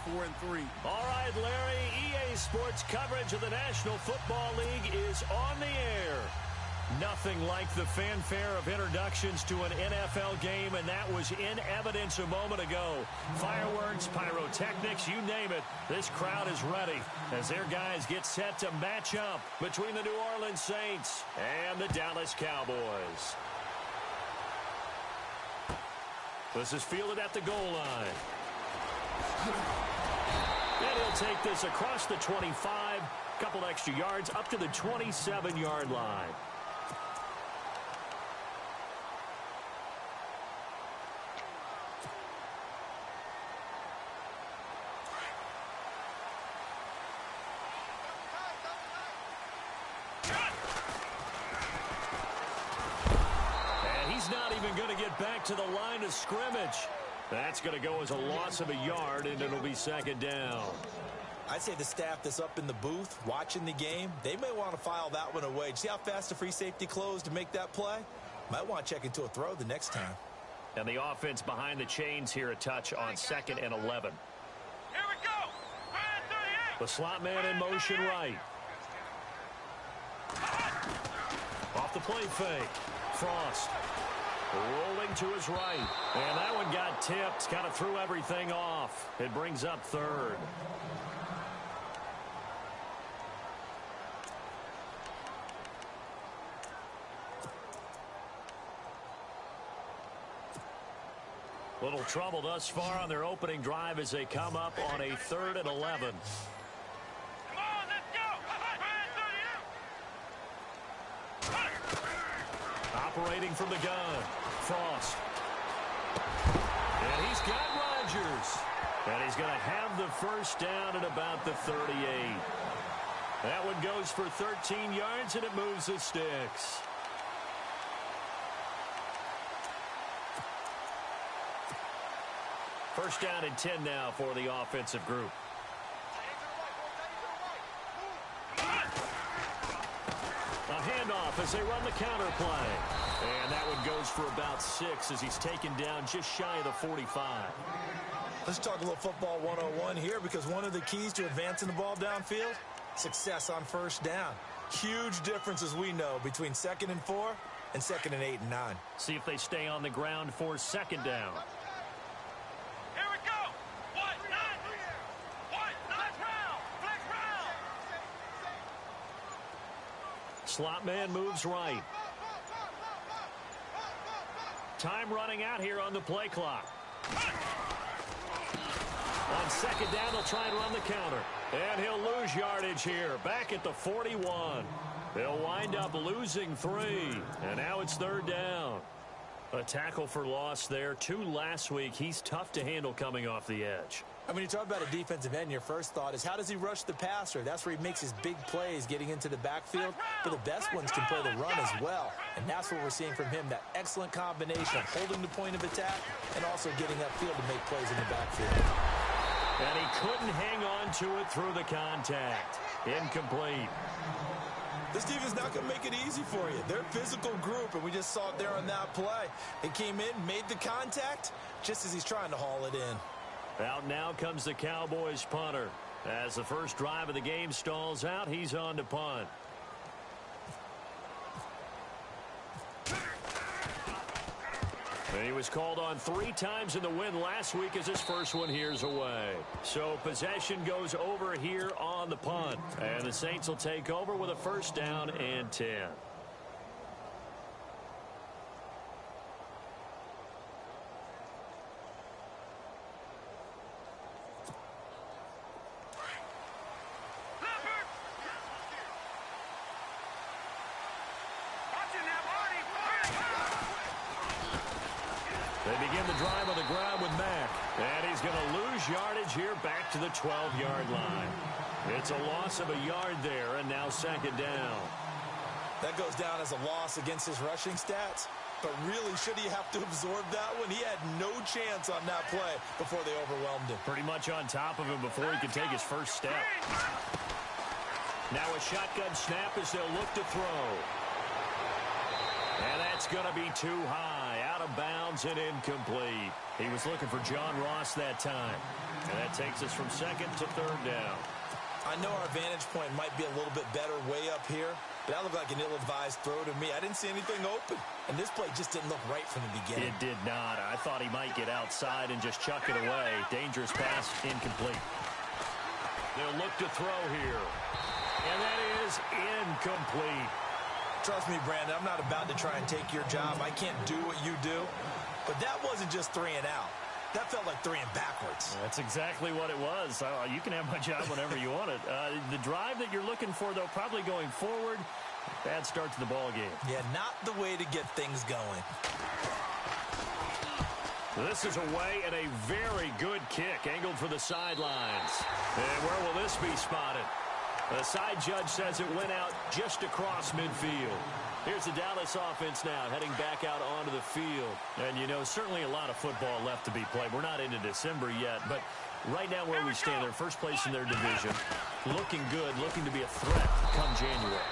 4-3. All right, Larry, EA Sports coverage of the National Football League is on the air. Nothing like the fanfare of introductions to an NFL game, and that was in evidence a moment ago. Fireworks, pyrotechnics, you name it. This crowd is ready as their guys get set to match up between the New Orleans Saints and the Dallas Cowboys. This is fielded at the goal line. And he'll take this across the 25, couple extra yards up to the 27-yard line. Going to get back to the line of scrimmage. That's going to go as a loss of a yard, and it'll be second down. I'd say the staff that's up in the booth watching the game, they may want to file that one away. See how fast the free safety closed to make that play? Might want to check into a throw the next time. And the offense behind the chains here a touch on 2nd and 11. Here we go. The slot man in motion right. Off the play fake. Frost. Rolling to his right. And that one got tipped. Kind of threw everything off. It brings up third. Little trouble thus far on their opening drive as they come up on a 3rd and 11. Come on, let's go. Operating from the gun. Frost. And he's got Rodgers. And he's going to have the first down at about the 38. That one goes for 13 yards, and it moves the sticks. First down and 10 now for the offensive group. A handoff as they run the counter play. And that one goes for about 6 as he's taken down just shy of the 45. Let's talk a little football 101 here, because one of the keys to advancing the ball downfield, success on first down. Huge difference, as we know, between 2nd and 4 and 2nd and 8 and 9. See if they stay on the ground for second down. Here we go. What? Flex round. Slot man moves right. Time running out here on the play clock. On second down, they'll try and run the counter. And he'll lose yardage here, back at the 41. They'll wind up losing 3. And now it's 3rd down. A tackle for loss there. 2 last week. He's tough to handle coming off the edge. When you talk about a defensive end, your first thought is, how does he rush the passer? That's where he makes his big plays getting into the backfield. But the best ones can play the run as well. And that's what we're seeing from him, that excellent combination of holding the point of attack and also getting upfield to make plays in the backfield. And he couldn't hang on to it through the contact. Incomplete. This defense not going to make it easy for you. They're a physical group, and we just saw it there on that play. They came in, made the contact, just as he's trying to haul it in. Out now comes the Cowboys punter. As the first drive of the game stalls out, he's on to punt. And he was called on 3 times in the win last week as his first one here's away. So possession goes over here on the punt. And the Saints will take over with a first down and 10. They begin the drive on the ground with Mack. And he's going to lose yardage here back to the 12-yard line. It's a loss of a yard there, and now second down. That goes down as a loss against his rushing stats. But really, should he have to absorb that one? He had no chance on that play before they overwhelmed him. Pretty much on top of him before he could take his first step. Now a shotgun snap as they'll look to throw. And that's going to be too high, out of bounds and incomplete. He was looking for John Ross that time. And that takes us from second to third down. I know our vantage point might be a little bit better way up here, but that looked like an ill-advised throw to me. I didn't see anything open, and this play just didn't look right from the beginning. It did not. I thought he might get outside and just chuck it away. Dangerous pass, incomplete. They'll look to throw here. And that is incomplete. Trust me, Brandon, I'm not about to try and take your job. I can't do what you do. But that wasn't just 3 and out. That felt like 3 and backwards. That's exactly what it was. You can have my job whenever you want it. The drive that you're looking for, though, probably going forward. Bad start to the ball game. Yeah, not the way to get things going. This is away and a very good kick, angled for the sidelines. And where will this be spotted? The side judge says it went out just across midfield. Here's the Dallas offense now, heading back out onto the field. And, you know, certainly a lot of football left to be played. We're not into December yet, but right now where we stand, they're first place in their division. Looking good, looking to be a threat come January.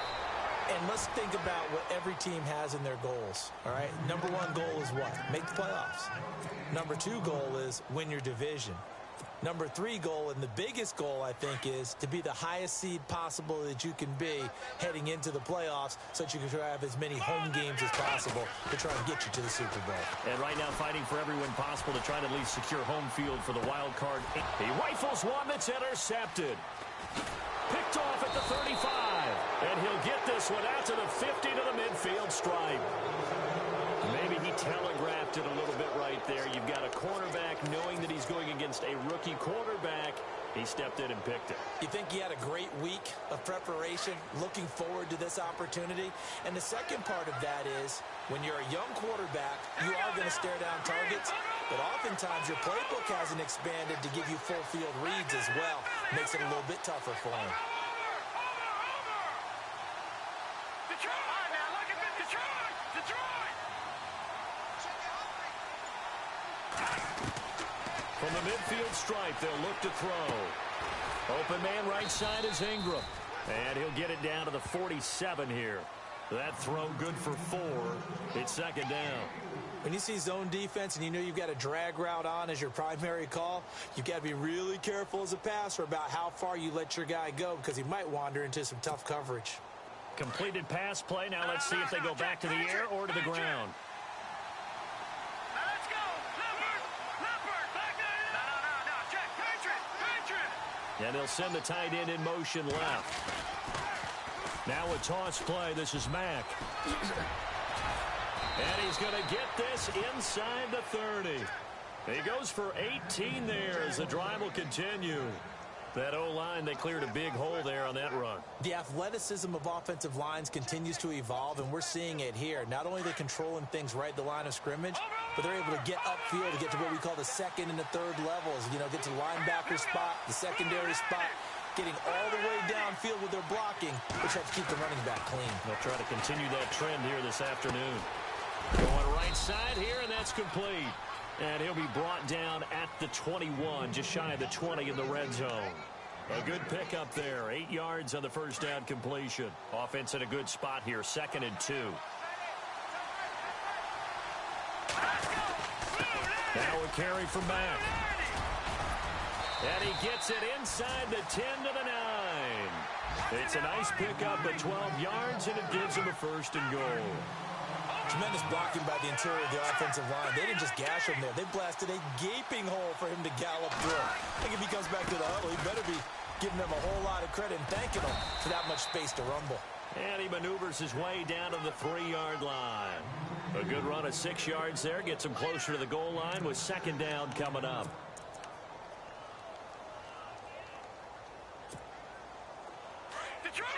And let's think about what every team has in their goals, all right? Number 1 goal is what? Make the playoffs. Number 2 goal is win your division. Number 3 goal, and the biggest goal, I think, is to be the highest seed possible that you can be heading into the playoffs so that you can try to have as many home games as possible to try and get you to the Super Bowl. And right now fighting for every win possible to try to at least secure home field for the wild card. He rifles one that's intercepted. Picked off at the 35. And he'll get this one out to the 50 to the midfield stripe. Maybe he telegraphed it a little bit right there. You've got a cornerback knowing that he's going against a rookie quarterback. He stepped in and picked it. You think he had a great week of preparation, looking forward to this opportunity? And the second part of that is, when you're a young quarterback, you are going to stare down targets, but oftentimes your playbook hasn't expanded to give you full field reads as well. Makes it a little bit tougher for him. Detroit! Now look at this. Detroit! Detroit! From the midfield stripe, they'll look to throw. Open man right side is Ingram. And he'll get it down to the 47 here. That throw good for 4. It's second down. When you see zone defense and you know you've got a drag route on as your primary call, you've got to be really careful as a passer about how far you let your guy go because he might wander into some tough coverage. Completed pass play. Now let's see if they go back to the air or to the ground. Let's go! Leopard! Back there! No. Check! Patriot! And they'll send the tight end in motion left. Now a toss play. This is Mack. And he's going to get this inside the 30. He goes for 18 there as the drive will continue. That O-line, they cleared a big hole there on that run. The athleticism of offensive lines continues to evolve, and we're seeing it here. Not only are they controlling things right at the line of scrimmage, but they're able to get upfield to get to what we call the second and the third levels. You know, get to the linebacker spot, the secondary spot, getting all the way downfield with their blocking, which helps keep the running back clean. They'll try to continue that trend here this afternoon. Going right side here, and that's complete. And he'll be brought down at the 21, just shy of the 20 in the red zone. A good pickup there. 8 yards on the first down completion. Offense in a good spot here, 2nd and 2. Now a carry from Mack. And he gets it inside the 10 to the 9. It's a nice pickup at 12 yards, and it gives him a 1st and goal. Tremendous blocking by the interior of the offensive line. They didn't just gash him there. They blasted a gaping hole for him to gallop through. I think if he comes back to the huddle, he better be giving them a whole lot of credit and thanking them for that much space to rumble. And he maneuvers his way down to the 3-yard line. A good run of 6 yards there. Gets him closer to the goal line with 2nd down coming up. Detroit!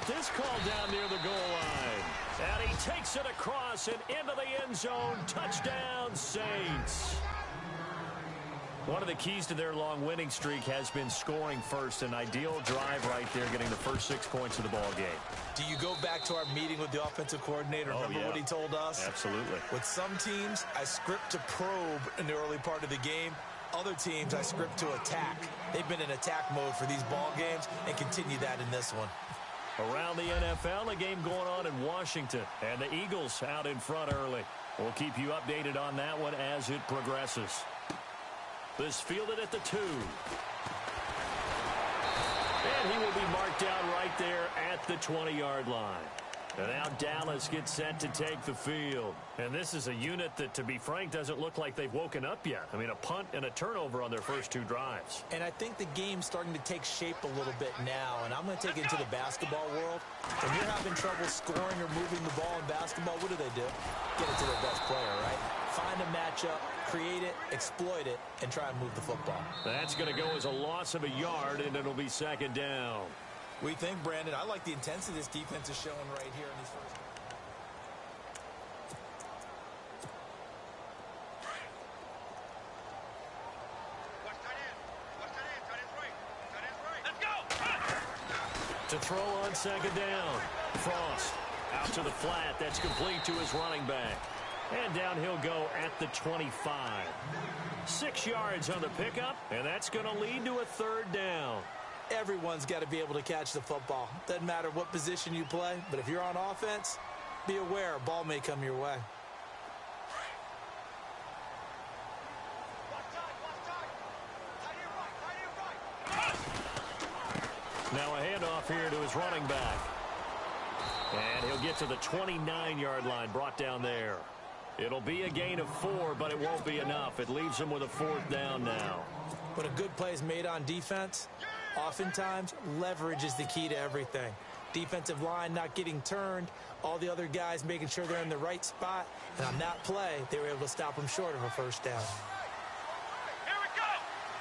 This call down near the goal line. And he takes it across and into the end zone. Touchdown, Saints. One of the keys to their long winning streak has been scoring first. An ideal drive right there, getting the first 6 points of the ball game. Do you go back to our meeting with the offensive coordinator? Remember what he told us? Absolutely. With some teams, I script to probe in the early part of the game. Other teams, I script to attack. They've been in attack mode for these ball games and continue that in this one. Around the NFL, a game going on in Washington, and the Eagles out in front early. We'll keep you updated on that one as it progresses. This fielded at the 2. And he will be marked out right there at the 20-yard line. And now Dallas gets set to take the field. And this is a unit that, to be frank, doesn't look like they've woken up yet. I mean, a punt and a turnover on their first 2 drives. And I think the game's starting to take shape a little bit now. And I'm going to take it into the basketball world. When you're having trouble scoring or moving the ball in basketball, what do? Get it to their best player, right? Find a matchup, create it, exploit it, and try and move the football. That's going to go as a loss of a yard, and it'll be second down. We think, Brandon, I like the intensity this defense is showing right here in these first. Let's go! To throw on second down. Frost out to the flat. That's complete to his running back. And down he'll go at the 25. 6 yards on the pickup, and that's going to lead to a third down. Everyone's got to be able to catch the football. Doesn't matter what position you play, but if you're on offense, be aware a ball may come your way. Now a handoff here to his running back. And he'll get to the 29-yard line, brought down there. It'll be a gain of 4, but it won't be enough. It leaves him with a 4th down now. When a good play is made on defense, oftentimes leverage is the key to everything. Defensive line not getting turned, all the other guys making sure they're in the right spot, and on that play, they were able to stop him short of a first down. Here we go!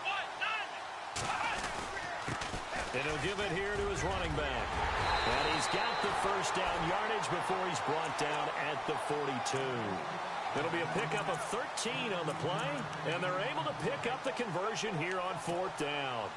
1, 9. And he'll give it here to his running back. And he's got the first down yardage before he's brought down at the 42. It'll be a pickup of 13 on the play, and they're able to pick up the conversion here on 4th down.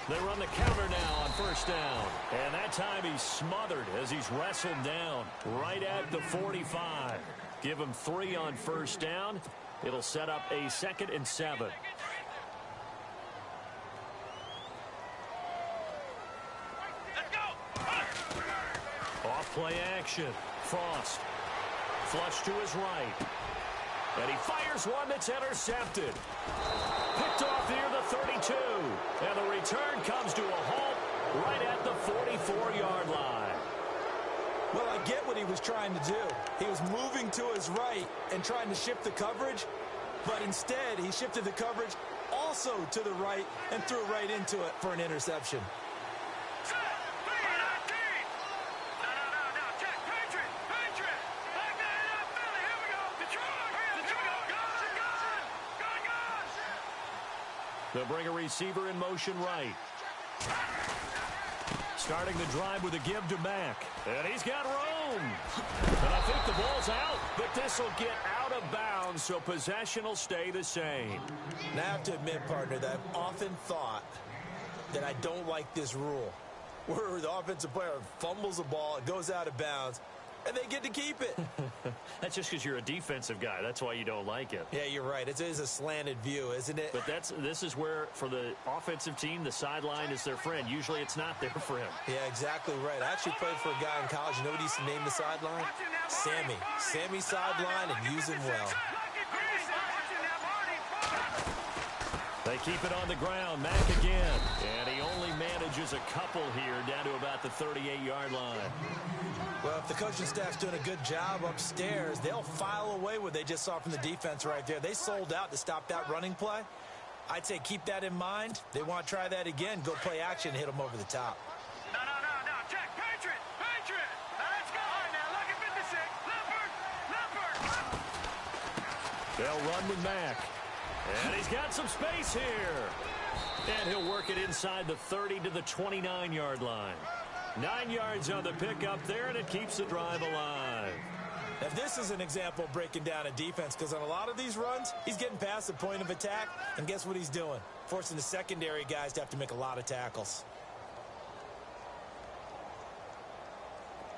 They run the counter now on first down. And that time he's smothered as he's wrestled down right at the 45. Give him 3 on first down. It'll set up a 2nd and 7. Off play action. Frost. Flush to his right. And he fires one that's intercepted. Picked off near the 32. And the return comes to a halt right at the 44-yard line. Well, I get what he was trying to do. He was moving to his right and trying to shift the coverage, but instead he shifted the coverage also to the right and threw right into it for an interception. They'll bring a receiver in motion right. Starting the drive with a give to Mack. And he's got room. And I think the ball's out, but this will get out of bounds, so possession will stay the same. And I have to admit, partner, that I've often thought that I don't like this rule, where the offensive player fumbles the ball, it goes out of bounds, and they get to keep it. That's just because you're a defensive guy. That's why you don't like it. Yeah, you're right. It is a slanted view, isn't it? But this is where, for the offensive team, the sideline is their friend. Usually it's not there for him. Yeah, exactly right. I actually played for a guy in college. You know what he used to name the sideline? Sammy. Sammy sideline, and use him well. They keep it on the ground. Mack again. And he only manages a couple here down to about the 38-yard line. Well, if the coaching staff's doing a good job upstairs, they'll file away what they just saw from the defense right there. They sold out to stop that running play. I'd say keep that in mind. They want to try that again. Go play action and hit them over the top. No. Check. Patriot. Now let's go. All right, now look at 56. Leopard. They'll run with Mack. And he's got some space here. And he'll work it inside the 30 to the 29-yard line. 9 yards on the pickup there, and it keeps the drive alive. Now, this is an example of breaking down a defense, because on a lot of these runs, he's getting past the point of attack, and guess what he's doing? Forcing the secondary guys to have to make a lot of tackles.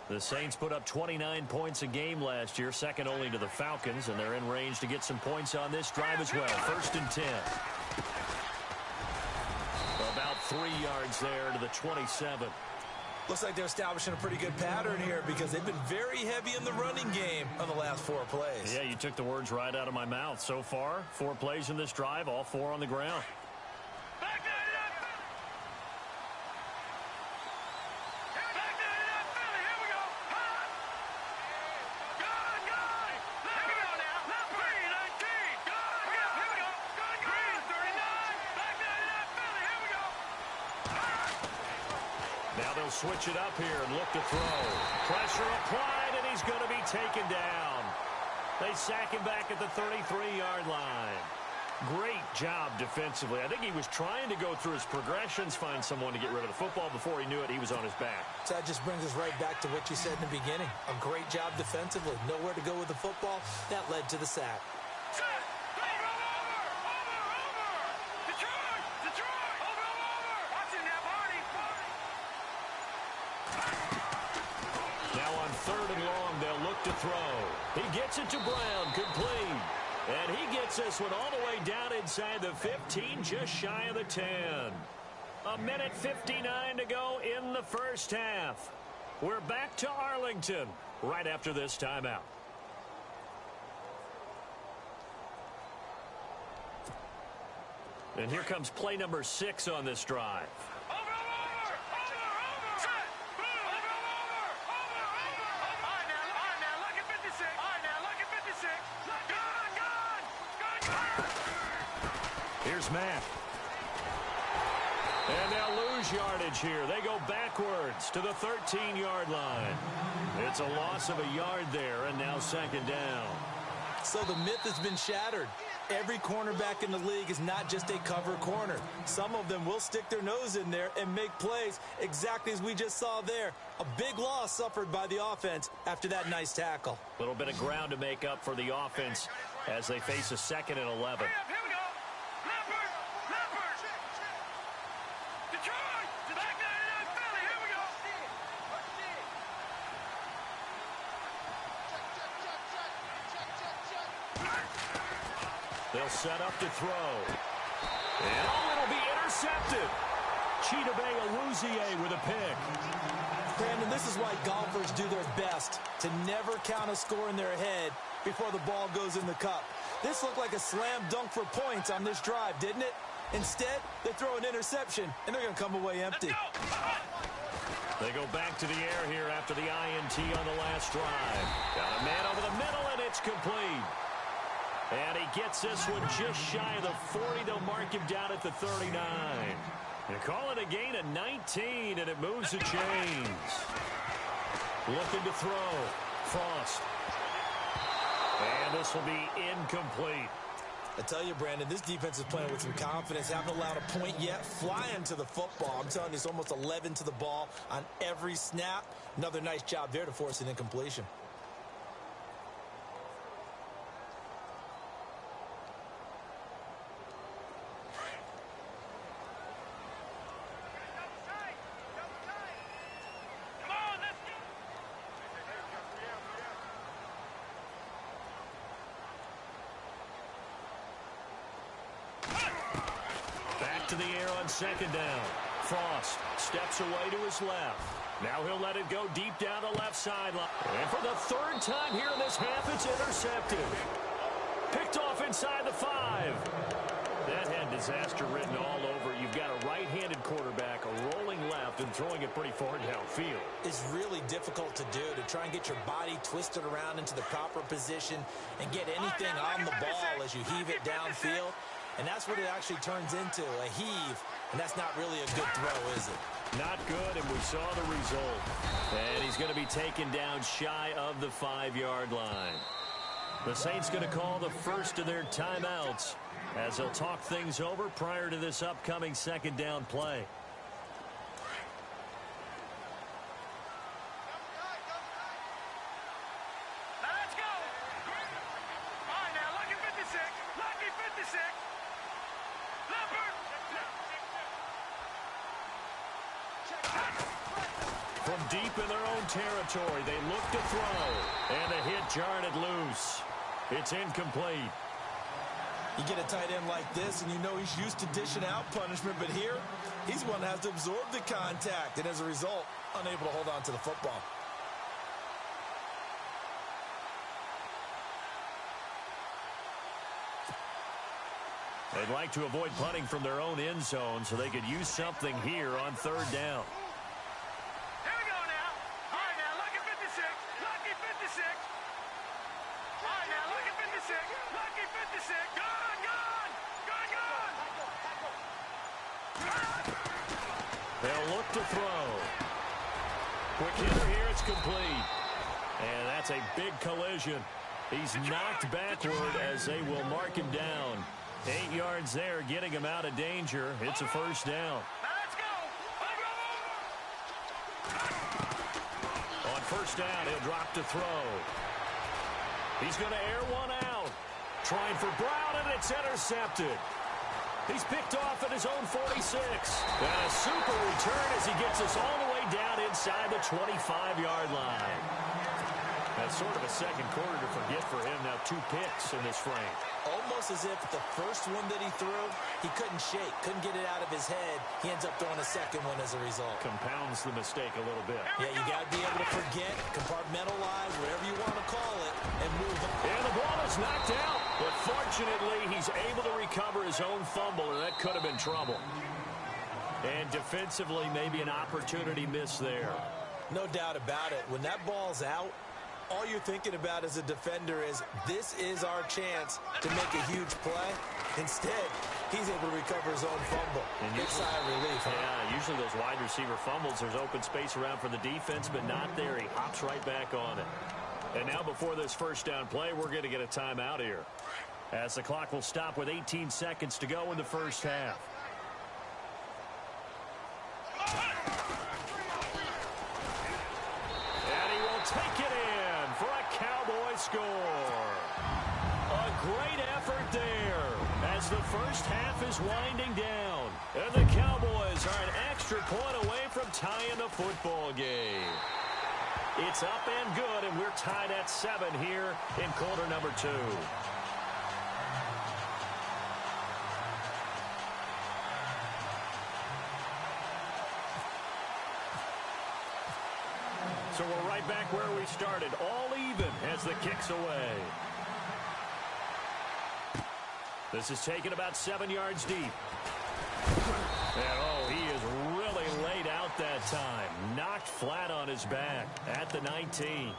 The Saints put up 29 points a game last year, second only to the Falcons, and they're in range to get some points on this drive as well. 1st and 10. About 3 yards there to the 27. Looks like they're establishing a pretty good pattern here, because they've been very heavy in the running game on the last 4 plays. Yeah, you took the words right out of my mouth. So far, 4 plays in this drive, all 4 on the ground. Switch it up here and look to throw. Pressure applied, and he's going to be taken down. They sack him back at the 33-yard line. Great job defensively. I think he was trying to go through his progressions, find someone to get rid of the football. Before he knew it, he was on his back. So that just brings us right back to what you said in the beginning. A great job defensively. Nowhere to go with the football. That led to the sack. To throw. He gets it to Brown, complete. And he gets this one all the way down inside the 15, just shy of the 10. 1:59 to go in the first half. We're back to Arlington right after this timeout. And here comes play number 6 on this drive. Here's Matt. And they'll lose yardage here. They go backwards to the 13-yard line. It's a loss of a yard there, and now 2nd down. So the myth has been shattered. Every cornerback in the league is not just a cover corner. Some of them will stick their nose in there and make plays exactly as we just saw there. A big loss suffered by the offense after that nice tackle. A little bit of ground to make up for the offense as they face a 2nd and 11. They'll set up to throw. And it'll be intercepted. Chidobe Awuzie with a pick. Brandon, this is why golfers do their best to never count a score in their head before the ball goes in the cup. This looked like a slam dunk for points on this drive, didn't it? Instead, they throw an interception, and they're going to come away empty. They go back to the air here after the INT on the last drive. Got a man over the middle, and it's complete. And he gets this one just shy of the 40. They'll mark him down at the 39. They call it a gain of 19, and it moves the chains. Looking to throw. Frost. And this will be incomplete. I tell you, Brandon, this defense is playing with some confidence. Haven't allowed a point yet. Flying to the football. I'm telling you, it's almost 11 to the ball on every snap. Another nice job there to force an incompletion. To the air on 2nd down. Frost steps away to his left. Now he'll let it go deep down the left sideline. And for the 3rd time here in this half, it's intercepted. Picked off inside the 5. That had disaster written all over. You've got a right-handed quarterback, a rolling left, and throwing it pretty far downfield. It's really difficult to do, to try and get your body twisted around into the proper position and get anything on the ball as you heave it downfield. And that's what it actually turns into, a heave. And that's not really a good throw, is it? Not good, and we saw the result. And he's going to be taken down shy of the 5-yard line. The Saints going to call the first of their timeouts as they'll talk things over prior to this upcoming 2nd down play. deep in their own territory. They look to throw, and the hit jarred it loose. It's incomplete. You get a tight end like this, and you know he's used to dishing out punishment, but here, he's one that has to absorb the contact, and as a result, unable to hold on to the football. They'd like to avoid punting from their own end zone so they could use something here on third down. Here we go now. All right, now, lucky 56. Lucky 56. All right, now, lucky 56. Lucky 56. Gone, gone. Gone, gone. They'll look to throw. Quick hitter here, it's complete. And that's a big collision. He's knocked backward as they will mark him down. 8 yards there, getting him out of danger. It's a first down. Now, let's go. On first down, he'll drop to throw. He's going to air one out. Trying for Brown, and it's intercepted. He's picked off at his own 46. And a super return as he gets us all the way down inside the 25-yard line. That's sort of a second quarter to forget for him. Now 2 picks in this frame. Almost as if the first one that he threw, he couldn't shake, couldn't get it out of his head. He ends up throwing a second one as a result. Compounds the mistake a little bit. Yeah, you got to be able to forget, compartmentalize, whatever you want to call it, and move on. And the ball is knocked out. But fortunately, he's able to recover his own fumble, and that could have been trouble. And defensively, maybe an opportunity miss there. No doubt about it. When that ball's out, all you're thinking about as a defender is, this is our chance to make a huge play. Instead, he's able to recover his own fumble. And big sigh of relief. Huh? Yeah, usually those wide receiver fumbles, there's open space around for the defense, but not there. He hops right back on it. And now before this first down play, we're going to get a timeout here, as the clock will stop with 18 seconds to go in the first half. And he will take it in for a Cowboy score. A great effort there as the first half is winding down. And the Cowboys are an extra point away from tying the football game. It's up and good, and we're tied at 7 here in quarter number 2. So we're right back where we started, all even as the kick's away. This is taken about 7 yards deep. And, oh, he is really laid out that time. Knocked flat on his back at the 19.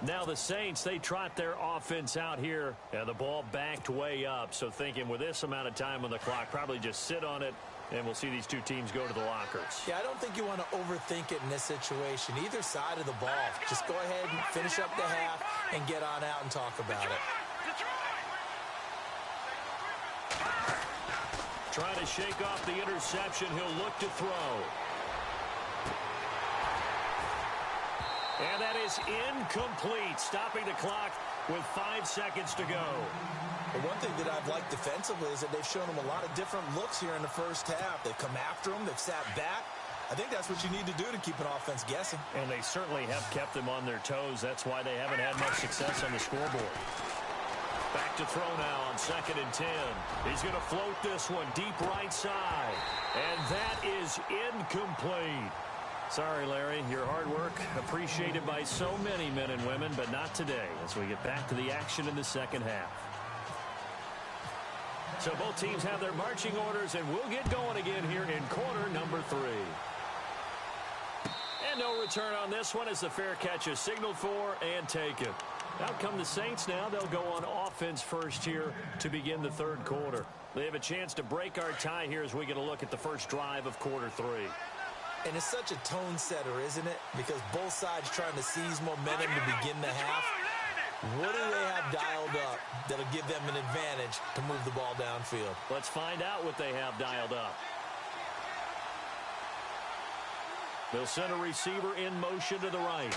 Now the Saints, they trot their offense out here, and the ball backed way up. So thinking with this amount of time on the clock, probably just sit on it, and we'll see these two teams go to the lockers. Yeah, I don't think you want to overthink it in this situation. Either side of the ball. Just go ahead and finish up the half and get on out and talk about it. Trying to shake off the interception. He'll look to throw. And that is incomplete, stopping the clock with 5 seconds to go. The one thing that I've liked defensively is that they've shown him a lot of different looks here in the first half. They've come after him. They've sat back. I think that's what you need to do to keep an offense guessing. And they certainly have kept them on their toes. That's why they haven't had much success on the scoreboard. Back to throw now on 2nd and 10. He's going to float this one deep right side. And that is incomplete. Sorry, Larry, your hard work appreciated by so many men and women, but not today as we get back to the action in the second half. So both teams have their marching orders, and we'll get going again here in quarter number 3. And no return on this one as the fair catch is signaled for and taken. Out come the Saints now. They'll go on offense first here to begin the third quarter. They have a chance to break our tie here as we get a look at the first drive of quarter 3. And it's such a tone setter, isn't it? Because both sides trying to seize momentum to begin the half. What do they have dialed up that'll give them an advantage to move the ball downfield? Let's find out what they have dialed up. They'll send a receiver in motion to the right.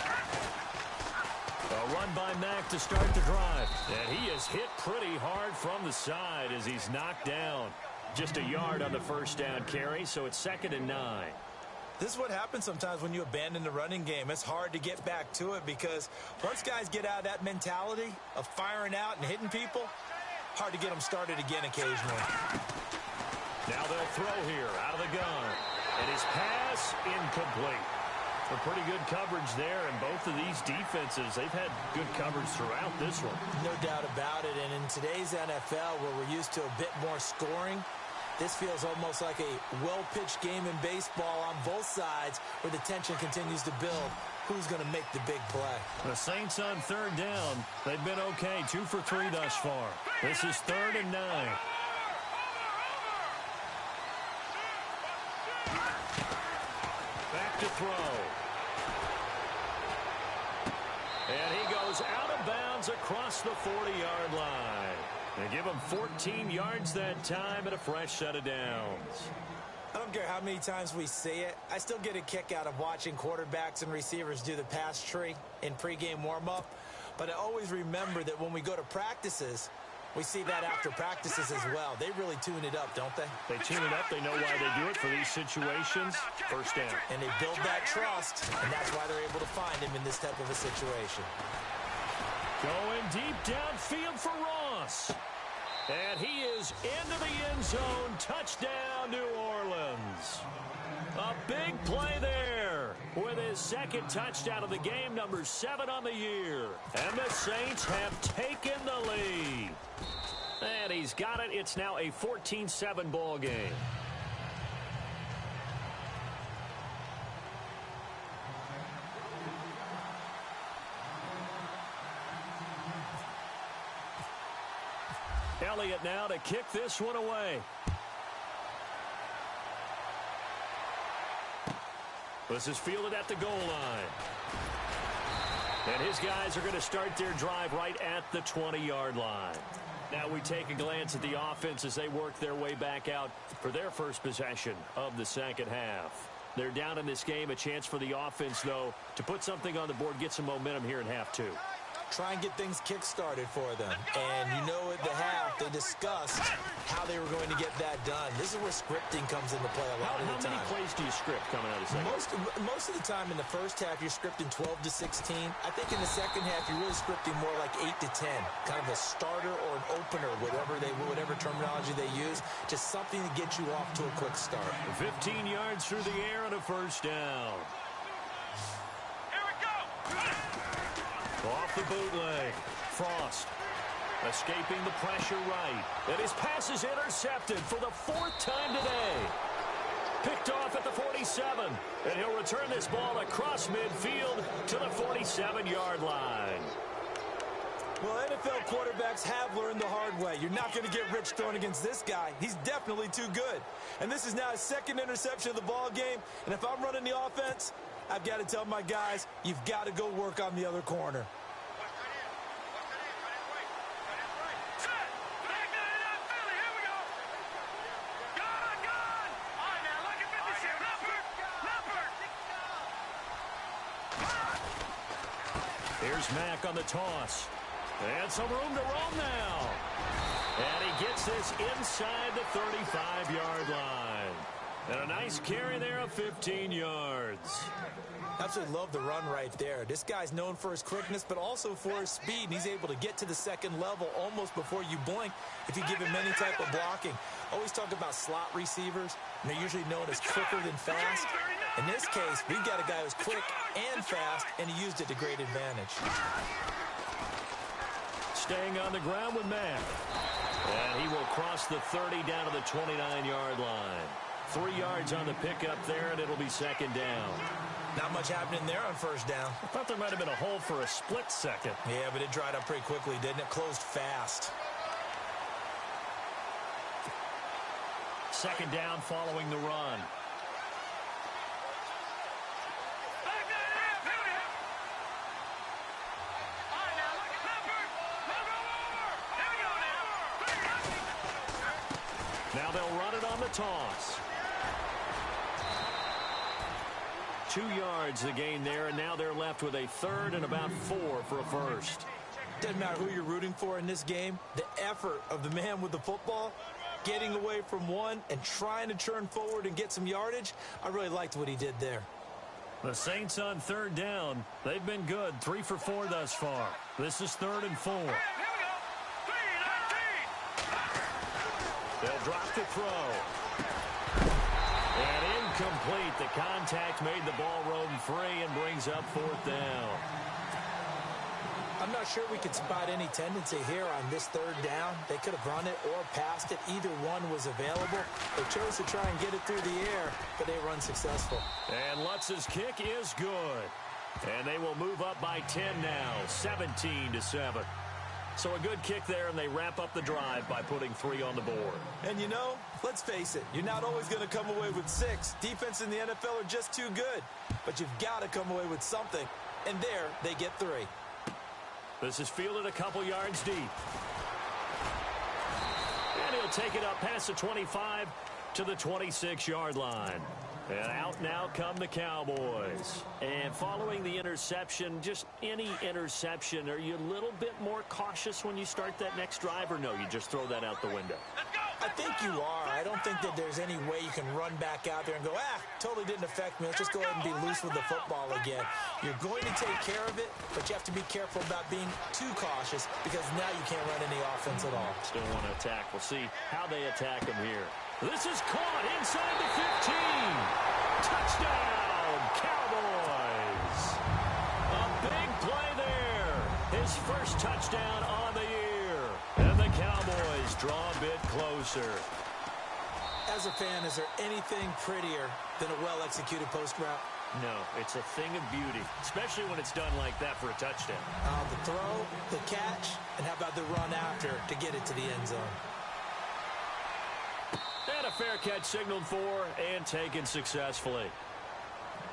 A run by Mack to start the drive. And he is hit pretty hard from the side as he's knocked down. Just a yard on the first down carry, so it's 2nd and 9. This is what happens sometimes when you abandon the running game. It's hard to get back to it because once guys get out of that mentality of firing out and hitting people, hard to get them started again occasionally. Now they'll throw here out of the gun. And his pass incomplete. A pretty good coverage there, and both of these defenses, they've had good coverage throughout this one. No doubt about it, and in today's NFL where we're used to a bit more scoring, this feels almost like a well-pitched game in baseball on both sides where the tension continues to build. Who's going to make the big play? The Saints on third down. They've been okay, 2 for 3 thus far. This is 3rd and 9. Back to throw. And he goes out of bounds across the 40-yard line. They give him 14 yards that time and a fresh set of downs. I don't care how many times we see it. I still get a kick out of watching quarterbacks and receivers do the pass tree in pregame warm-up. But I always remember that when we go to practices, we see that after practices as well. They really tune it up, don't they? They tune it up. They know why they do it for these situations. First down. And they build that trust, and that's why they're able to find him in this type of a situation. Going deep downfield for Ross. And he is into the end zone. Touchdown, New Orleans. A big play there with his second touchdown of the game, number 7 on the year. And the Saints have taken the lead. And he's got it. It's now a 14-7 ball game. Elliott now to kick this one away. This is fielded at the goal line. And his guys are going to start their drive right at the 20-yard line. Now we take a glance at the offense as they work their way back out for their first possession of the second half. They're down in this game. A chance for the offense, though, to put something on the board, get some momentum here in half 2. Try and get things kick-started for them. And you know at the half, they discussed how they were going to get that done. This is where scripting comes into play a lot of the time. How many plays do you script coming out of the second? Most of the time in the first half, you're scripting 12 to 16. I think in the second half, you're really scripting more like 8 to 10. Kind of a starter or an opener, whatever terminology they use. Just something to get you off to a quick start. 15 yards through the air and a first down. Off the bootleg. Frost escaping the pressure right. And his pass is intercepted for the 4th time today. Picked off at the 47. And he'll return this ball across midfield to the 47-yard line. Well, NFL quarterbacks have learned the hard way. You're not going to get rich throwing against this guy. He's definitely too good. And this is now his 2nd interception of the ball game. And if I'm running the offense, I've got to tell my guys, you've got to go work on the other corner. Here's Mack on the toss. And some room to roam now. And he gets this inside the 35-yard line. And a nice carry there of 15 yards. Absolutely love the run right there. This guy's known for his quickness, but also for his speed. And he's able to get to the second level almost before you blink if you give him any type of blocking. Always talk about slot receivers, and they're usually known as quicker than fast. In this case, we've got a guy who's quick and fast, and he used it to great advantage. Staying on the ground with Mack. And he will cross the 30 down to the 29-yard line. 3 yards on the pickup there, and it'll be second down. Not much happening there on first down. I thought there might have been a hole for a split second. Yeah, but it dried up pretty quickly, didn't it? Closed fast. Second down following the run. Now they'll run it on the toss. 2 yards the gain there, and now they're left with a 3rd and about 4 for a first. Doesn't matter who you're rooting for in this game. The effort of the man with the football getting away from one and trying to turn forward and get some yardage. I really liked what he did there. The Saints on third down. They've been good, 3 for 4 thus far. This is 3rd and 4. Here we go. 3-19. They'll drop the throw. And incomplete. The contact made the ball roam free and brings up 4th down. I'm not sure we could spot any tendency here on this 3rd down. They could have run it or passed it. Either one was available. They chose to try and get it through the air, but they were unsuccessful. And Lutz's kick is good. And they will move up by 10 now, 17-7. So a good kick there, and they wrap up the drive by putting 3 on the board. And you know, let's face it, you're not always going to come away with 6. Defense in the NFL are just too good. But you've got to come away with something. And there, they get 3. This is fielded a couple yards deep. And he'll take it up past the 25 to the 26-yard line. And out now come the Cowboys. And following the interception, just any interception, are you a little bit more cautious when you start that next drive, or no, you just throw that out the window? I think you are. I don't think that there's any way you can run back out there and go, totally didn't affect me. Let's just go ahead and be loose with the football again. You're going to take care of it, but you have to be careful about being too cautious because now you can't run any offense at all. Still want to attack. We'll see how they attack him here. This is caught inside the 15. Touchdown, Cowboys. A big play there. His first touchdown on the year. And the Cowboys draw a bit closer. As a fan, is there anything prettier than a well-executed post route? No, it's a thing of beauty, especially when it's done like that for a touchdown. The throw, the catch, and how about the run after to get it to the end zone? And a fair catch signaled for and taken successfully.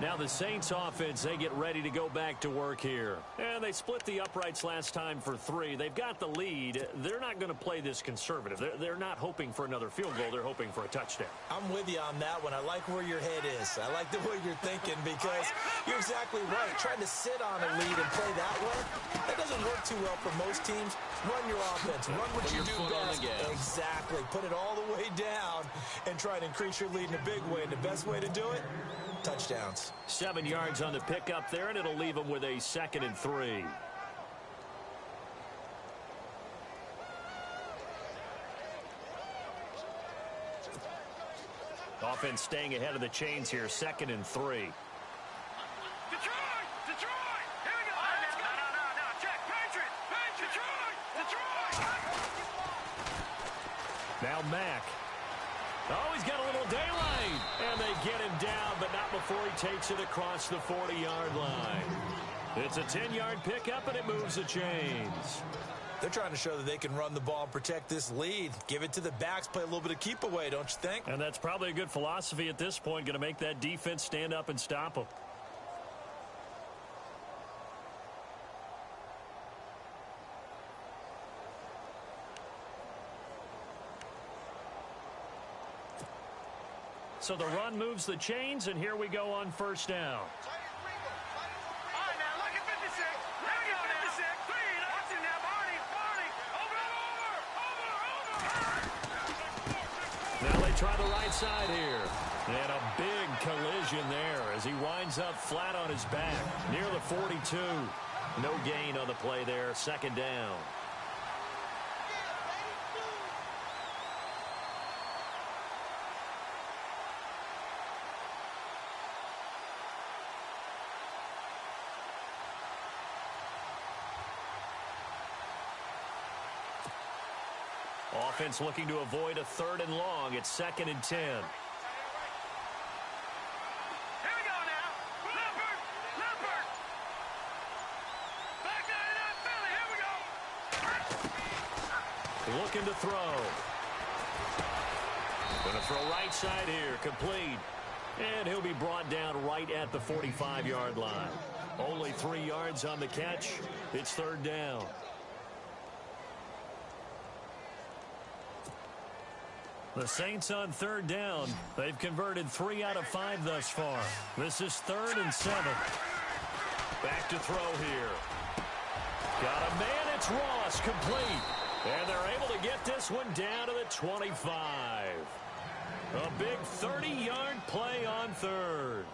Now the Saints offense, they get ready to go back to work here. And they split the uprights last time for 3. They've got the lead. They're not going to play this conservative. They're not hoping for another field goal. They're hoping for a touchdown. I'm with you on that one. I like where your head is. I like the way you're thinking because you're exactly right. Trying to sit on a lead and play that way, that doesn't work too well for most teams. Run your offense. Run what you do best. Exactly. Put it all the way down and try to increase your lead in a big way. And the best way to do it, touchdowns. 7 yards on the pickup there, and it'll leave them with a 2nd and 3. Offense staying ahead of the chains here, 2nd and 3. Detroit! Detroit! Here we go! No. Check. Patriots! Detroit! Now Mack. Oh, he's got a little daylight. And they get him down, but not before he takes it across the 40-yard line. It's a 10-yard pickup, and it moves the chains. They're trying to show that they can run the ball and protect this lead. Give it to the backs, play a little bit of keep away, don't you think? And that's probably a good philosophy at this point, going to make that defense stand up and stop them. So the run moves the chains, and here we go on 1st down. All right, now, look at 56. There we go, 56. Watch it now, Barney. Over. Now they try the right side here. And a big collision there as he winds up flat on his back near the 42. No gain on the play there, 2nd down. Offense looking to avoid a 3rd and long. It's 2nd and 10. Here we go now. Leopard. Back down in that Philly. Here we go. Looking to throw. Going to throw right side here. Complete. And he'll be brought down right at the 45-yard line. Only 3 yards on the catch. It's 3rd down. The Saints on 3rd down. They've converted 3 out of 5 thus far. This is 3rd and 7. Back to throw here. Got a man. It's Ross. Complete. And they're able to get this one down to the 25. A big 30-yard play on third.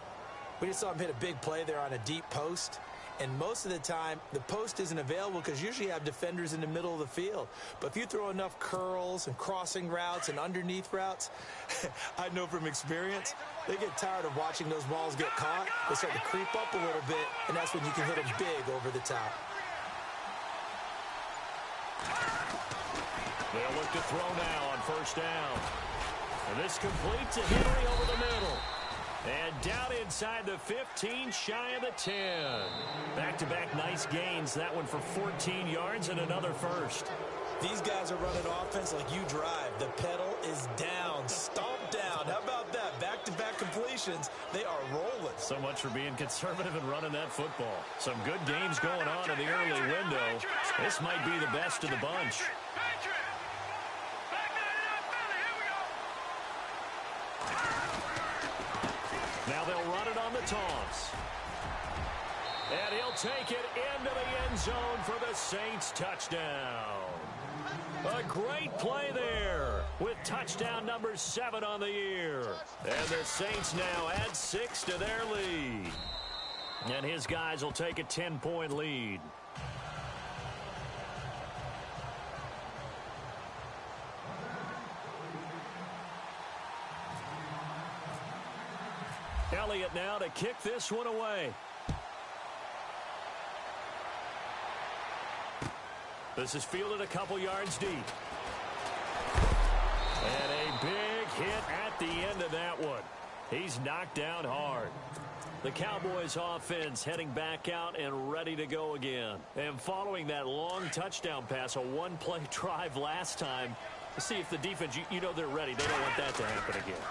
We just saw him hit a big play there on a deep post. And most of the time, the post isn't available because usually you have defenders in the middle of the field. But if you throw enough curls and crossing routes and underneath routes, I know from experience, they get tired of watching those balls get caught. They start to creep up a little bit, and that's when you can hit them big over the top. They'll look to throw now on first down. And this completes a Henry over the middle. And down inside the 15, shy of the 10. Back-to-back nice gains. That one for 14 yards and another first. These guys are running offense like you drive. The pedal is down, stomp down. How about that? Back-to-back completions. They are rolling. So much for being conservative and running that football. Some good games going on in the early window. This might be the best of the bunch. Now they'll run it on the toss. And he'll take it into the end zone for the Saints touchdown. A great play there with touchdown number 7 on the year. And the Saints now add 6 to their lead. And his guys will take a 10-point lead. Elliott now to kick this one away. This is fielded a couple yards deep. And a big hit at the end of that one. He's knocked down hard. The Cowboys offense heading back out and ready to go again. And following that long touchdown pass, a one-play drive last time, to see if the defense, you know they're ready. They don't want that to happen again.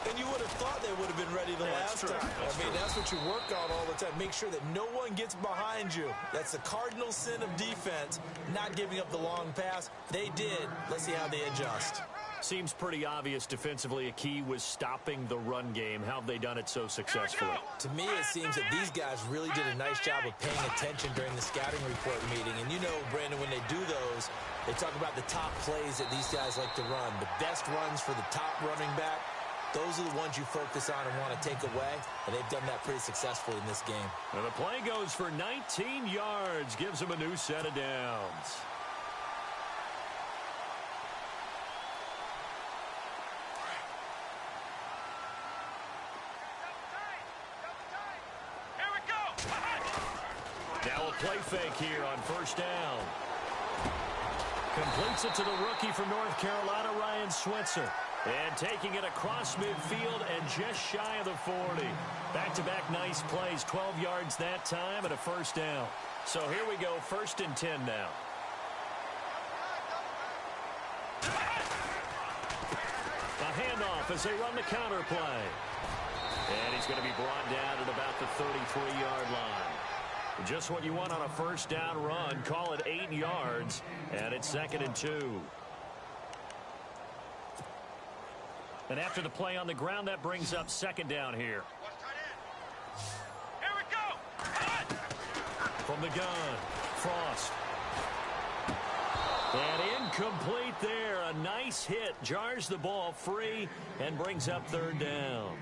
And you would have thought they would have been ready the last time. I mean, that's what you work on all the time. Make sure that no one gets behind you. That's the cardinal sin of defense, not giving up the long pass. They did. Let's see how they adjust. Seems pretty obvious defensively a key was stopping the run game. How have they done it so successfully? To me, it seems that these guys really did a nice job of paying attention during the scouting report meeting. And you know, Brandon, when they do those, they talk about the top plays that these guys like to run. The best runs for the top running back. Those are the ones you focus on and want to take away, and they've done that pretty successfully in this game. And the play goes for 19 yards, gives them a new set of downs. Here we go. Now a play fake here on first down. Completes it to the rookie from North Carolina, Ryan Switzer. And taking it across midfield and just shy of the 40. Back-to-back nice plays, 12 yards that time and a first down. So here we go, 1st and 10 now. A handoff as they run the counter play. And he's going to be brought down at about the 33-yard line. Just what you want on a first down run. Call it 8 yards, and it's 2nd and 2. And after the play on the ground, that brings up 2nd down here. Here we go. From the gun, Frost. And incomplete there. A nice hit. Jars the ball free and brings up 3rd down.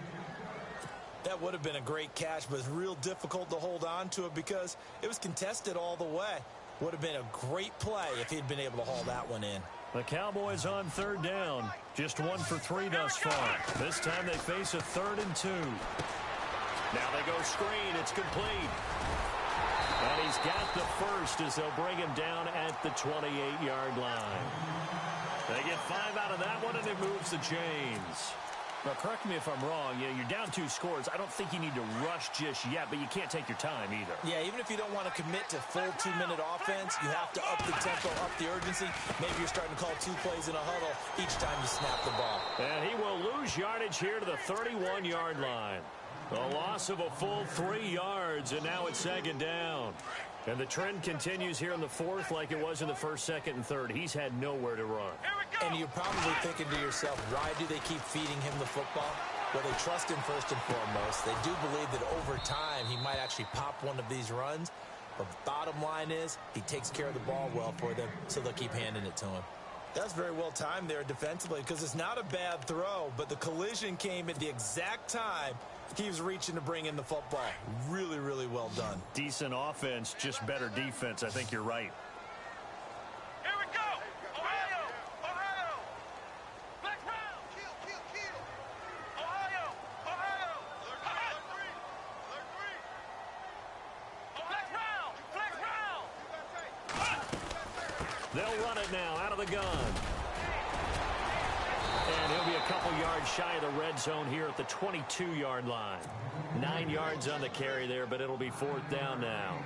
That would have been a great catch, but it's real difficult to hold on to it because it was contested all the way. Would have been a great play if he'd been able to haul that one in. The Cowboys on 3rd down. Just 1 for 3 thus far. This time they face a 3rd and 2. Now they go screen. It's complete. And he's got the first as they'll bring him down at the 28-yard line. They get 5 out of that one, and it moves the chains. Now, correct me if I'm wrong. You're down 2 scores. I don't think you need to rush just yet, but you can't take your time either. Yeah, even if you don't want to commit to full 2-minute offense, you have to up the tempo, up the urgency. Maybe you're starting to call 2 plays in a huddle each time you snap the ball. And he will lose yardage here to the 31-yard line. A loss of a full 3 yards, and now it's 2nd down. And the trend continues here in the 4th like it was in the 1st, 2nd, and 3rd. He's had nowhere to run. And you're probably thinking to yourself, why do they keep feeding him the football? Well, they trust him first and foremost. They do believe that over time he might actually pop one of these runs. But bottom line is, he takes care of the ball well for them, so they'll keep handing it to him. That's very well timed there defensively because it's not a bad throw, but the collision came at the exact time he was reaching to bring in the football. Really, really well done. Decent offense, just better defense. I think you're right. Here we go. Ohio. Ohio. Black round. Kill. Ohio. Ohio. Alert three. Black round. They'll run it now out of the gun. And he'll be a couple yards shy of the red zone here at the 22-yard line. 9 yards on the carry there, but it'll be 4th down now.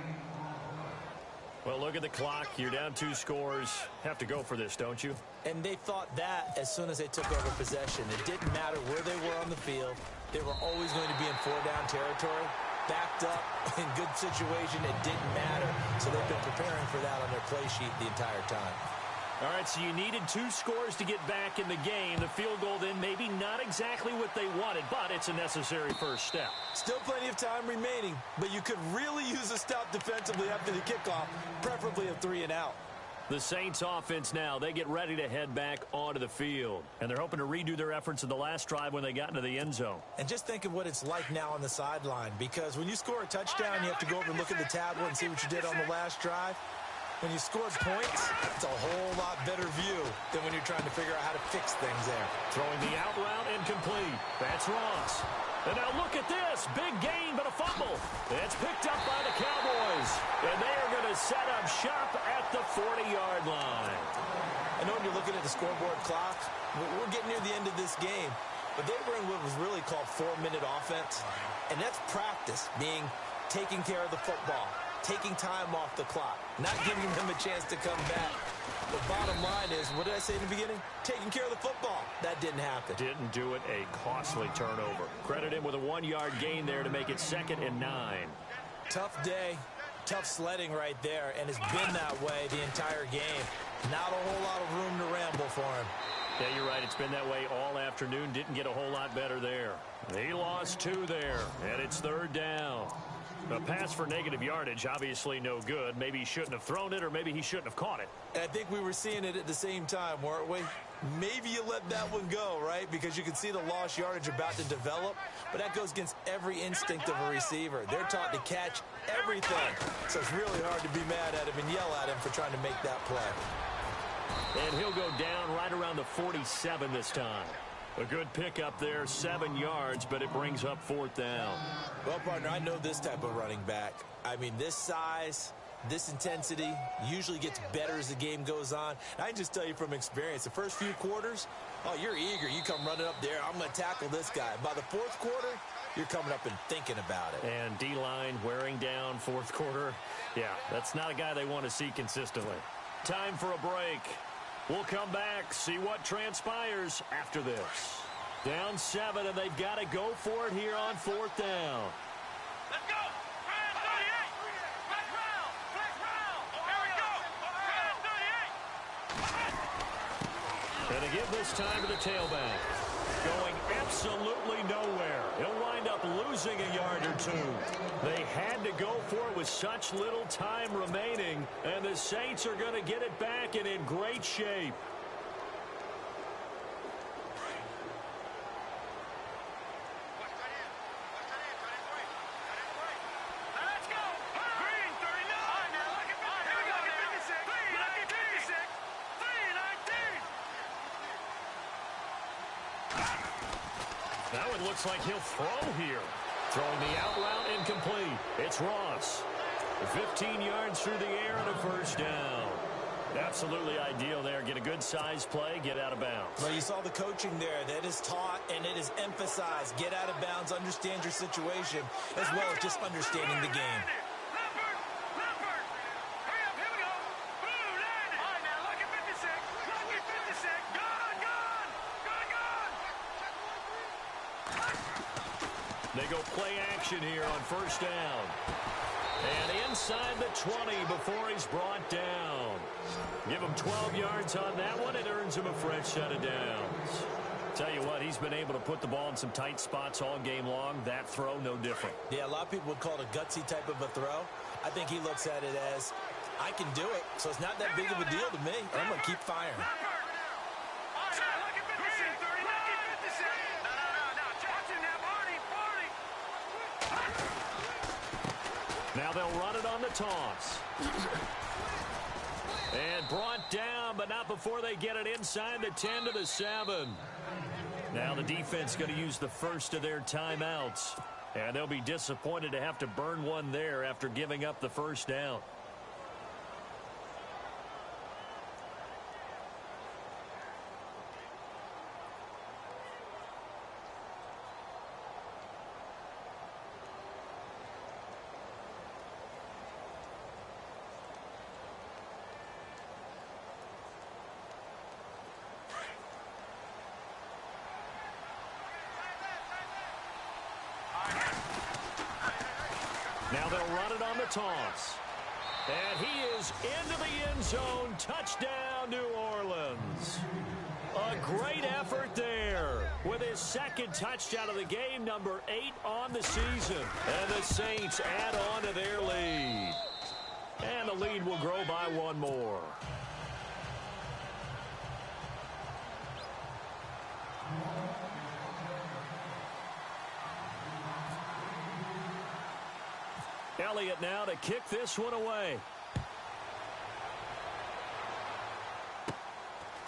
Well, look at the clock. You're down 2 scores. Have to go for this, don't you? And they thought that as soon as they took over possession. It didn't matter where they were on the field. They were always going to be in 4-down territory. Backed up, in good situation, it didn't matter. So they've been preparing for that on their play sheet the entire time. All right, so you needed 2 scores to get back in the game. The field goal then maybe not exactly what they wanted, but it's a necessary first step. Still plenty of time remaining, but you could really use a stop defensively after the kickoff, preferably a 3-and-out. The Saints offense now, they get ready to head back onto the field. And they're hoping to redo their efforts in the last drive when they got into the end zone. And just think of what it's like now on the sideline, because when you score a touchdown, you have to go over and look at the tablet and see what you did on the last drive. When you scored points, it's a whole lot better view than when you're trying to figure out how to fix things there. Throwing the out route incomplete. That's Ross. And now look at this. Big gain, but a fumble. It's picked up by the Cowboys. And they are going to set up shop at the 40-yard line. I know when you're looking at the scoreboard clock, we're getting near the end of this game. But they were in what was really called 4-minute offense. And that's practice, being taking care of the football, taking time off the clock, not giving them a chance to come back. The bottom line is, what did I say in the beginning? Taking care of the football. That didn't happen. Didn't do it. A costly turnover. Credit him with a 1-yard gain there to make it 2nd and 9. Tough day, tough sledding right there, and it's been that way the entire game. Not a whole lot of room to ramble for him. Yeah, you're right. It's been that way all afternoon. Didn't get a whole lot better there. He lost 2 there, and it's 3rd down. A pass for negative yardage, obviously no good. Maybe he shouldn't have thrown it, or maybe he shouldn't have caught it. And I think we were seeing it at the same time, weren't we? Maybe you let that one go, right? Because you can see the lost yardage about to develop, but that goes against every instinct of a receiver. They're taught to catch everything. So it's really hard to be mad at him and yell at him for trying to make that play. And he'll go down right around the 47 this time. A good pickup there, 7 yards, but it brings up 4th down. Well, partner, I know this type of running back. I mean, this size, this intensity usually gets better as the game goes on. And I can just tell you from experience, the first few quarters, oh, you're eager. You come running up there, I'm going to tackle this guy. By the 4th quarter, you're coming up and thinking about it. And D-line wearing down 4th quarter. Yeah, that's not a guy they want to see consistently. Time for a break. We'll come back, see what transpires after this. Down 7, and they've got to go for it here on 4th down. Let's go. 38. Black round. Here we go. 38. And they give this time to the tailback. Going absolutely nowhere. He'll wind up losing a yard or 2. They had to go for it with such little time remaining, and the Saints are going to get it back and in great shape. Let's go. Green 39. Now look at 56. Here we go. 56. 319. That one looks like he'll throw here. Throwing the out route incomplete. It's Ross. 15 yards through the air and a 1st down. Absolutely ideal there. Get a good size play, get out of bounds. Well, you saw the coaching there. That is taught and it is emphasized. Get out of bounds, understand your situation, as well as just understanding the game. Leopard. Hurry up. Here we go. Blue 90. All right, now look at 56. Lucky 56. Gone. They go play action here on 1st down. And inside the 20 before he's brought down. Give him 12 yards on that one. It earns him a fresh set of downs. Tell you what, he's been able to put the ball in some tight spots all game long. That throw, no different. Yeah, a lot of people would call it a gutsy type of a throw. I think he looks at it as, I can do it, so it's not that big of a deal to me. I'm going to keep firing. Now they'll run it on the toss. And brought down, but not before they get it inside the 10 to the 7. Now the defense going to use the first of their timeouts. And they'll be disappointed to have to burn one there after giving up the first down. Now they'll run it on the toss. And he is into the end zone. Touchdown, New Orleans. A great effort there with his second touchdown of the game, number 8 on the season. And the Saints add on to their lead. And the lead will grow by one more. Elliott now to kick this one away.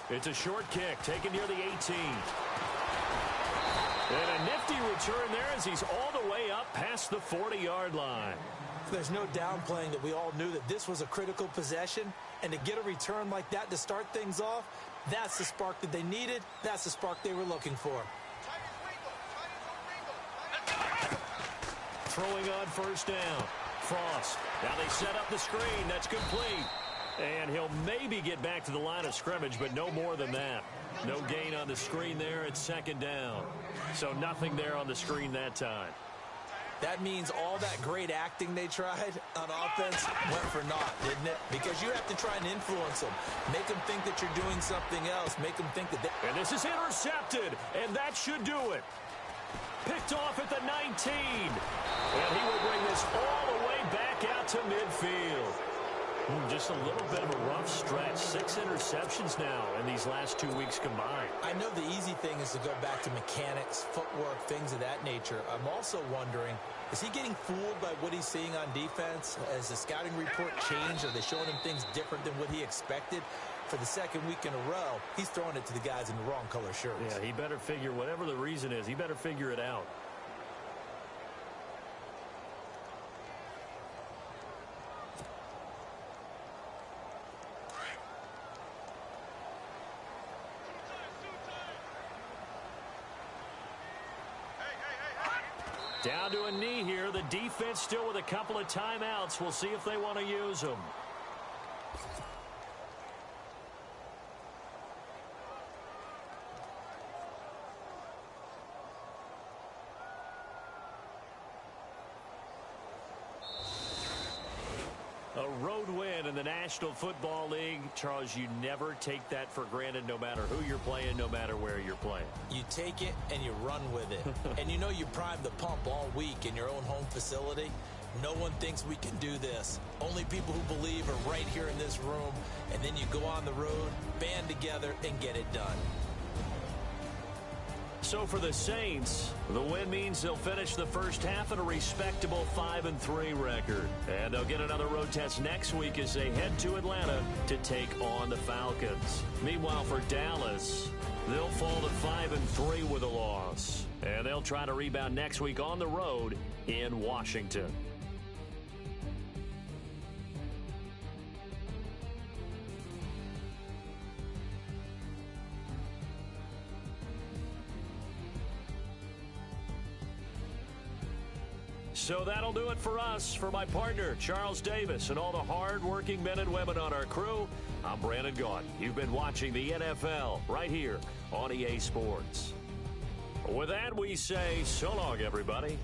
It's a short kick taken near the 18. And a nifty return there as he's all the way up past the 40-yard line. There's no downplaying that we all knew that this was a critical possession. And to get a return like that to start things off, that's the spark that they needed. That's the spark they were looking for. Throwing on first down. Frost. Now they set up the screen. That's complete. And he'll maybe get back to the line of scrimmage, but no more than that. No gain on the screen there. It's second down. So nothing there on the screen that time. That means all that great acting they tried on offense went for naught, didn't it? Because you have to try and influence them. Make them think that you're doing something else. Make them think that they... And this is intercepted, and that should do it. Picked off at the 19. And he will bring this all the way back out to midfield. Just a little bit of a rough stretch. 6 interceptions now in these last 2 weeks combined. I know the easy thing is to go back to mechanics, footwork, things of that nature. I'm also wondering, is he getting fooled by what he's seeing on defense? Has the scouting report changed? Are they showing him things different than what he expected? For the second week in a row, he's throwing it to the guys in the wrong color shirts. Yeah, he better figure, whatever the reason is, he better figure it out. Down to a knee here. The defense still with a couple of timeouts. We'll see if they want to use them. A road win in the National Football League. Charles, you never take that for granted no matter who you're playing, no matter where you're playing. You take it and you run with it. And you know you primed the pump all week in your own home facility. No one thinks we can do this. Only people who believe are right here in this room. And then you go on the road, band together, and get it done. So for the Saints, the win means they'll finish the first half at a respectable 5-3 record. And they'll get another road test next week as they head to Atlanta to take on the Falcons. Meanwhile, for Dallas, they'll fall to 5-3 with a loss. And they'll try to rebound next week on the road in Washington. So that'll do it for us. For my partner, Charles Davis, and all the hard-working men and women on our crew, I'm Brandon Gaudin. You've been watching the NFL right here on EA Sports. With that, we say so long, everybody.